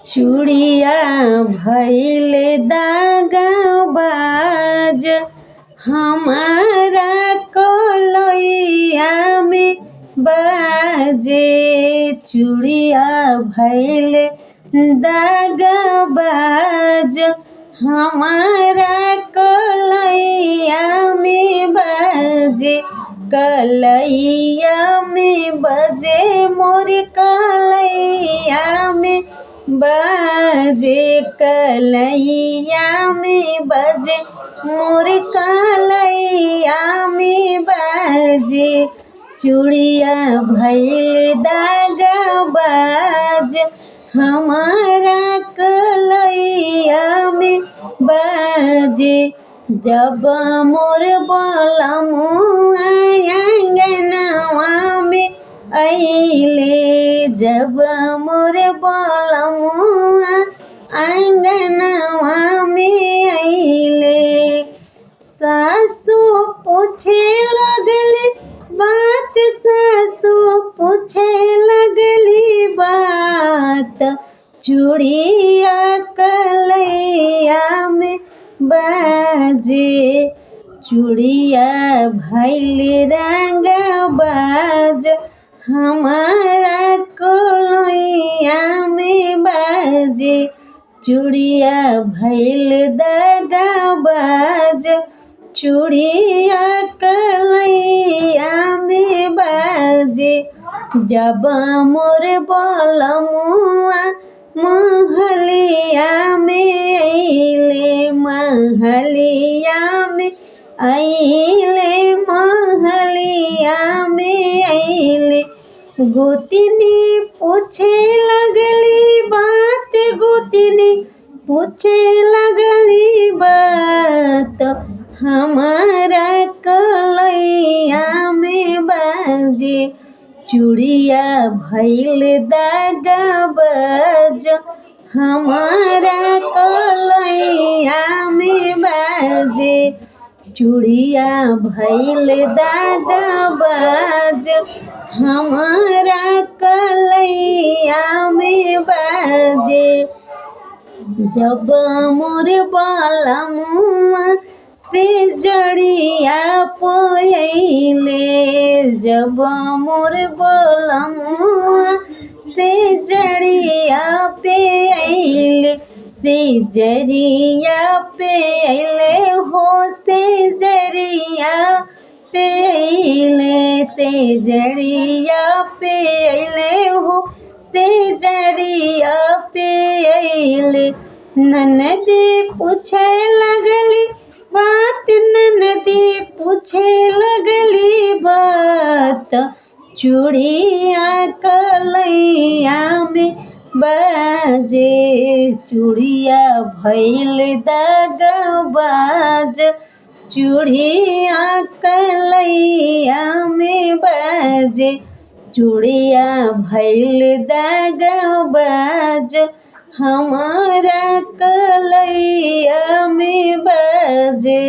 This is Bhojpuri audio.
चूड़िया भइले दागबाज हमारा कलैया में बाजे। चूड़िया भइले दागबाज हमारा कलैया में बाजे। कलैया में बजे मोर कलैया में बाजे। कलैया में बजे मोर कलैया में बाजे। चूड़िया भइल दागबाज हमारा कलैया में बाजे। जब मोर बलमुआ अंगनवा में अइले। जब मोर बलमुआ अंगनवा में अइले। सासु पूछे लगली बात सासु पूछे लगली बात। चूड़िया कलैया में बाजे। चूड़िया भइल रंगबाज हमारा कलैया में बाजे। चूड़िया भइल दागबाज चूड़िया कलैया में बाजे। जब मोर बलमुआ महलिया में अइले। महलिया में अइले महलिया में अइले। गोतनी पूछे लगली बात गोतनी पूछे लगली बात। हमारा कलैया में बाजे। चूड़िया भइल दागबाज हमारा कलैया में बाजे। चूड़िया भइल दागबाज हमारा कलैया में बाजे। जब मोर बलमुआ से जड़िया पोयले। जब मोर बलमुआ से जड़िया पे अइले। से जरिया पे अइले हो से जरिया पे अइले। से जरिया पे अइले हो से जरिया पे अइले। ननदी पूछे लगली बात ननदी पूछे लगली बात। चूड़िया कलैया में बाजे। चूड़िया भइल दागबाज चूड़िया कलैया में बाजे। चूड़िया भइल दागबाज हमारा कलैया में बाजे।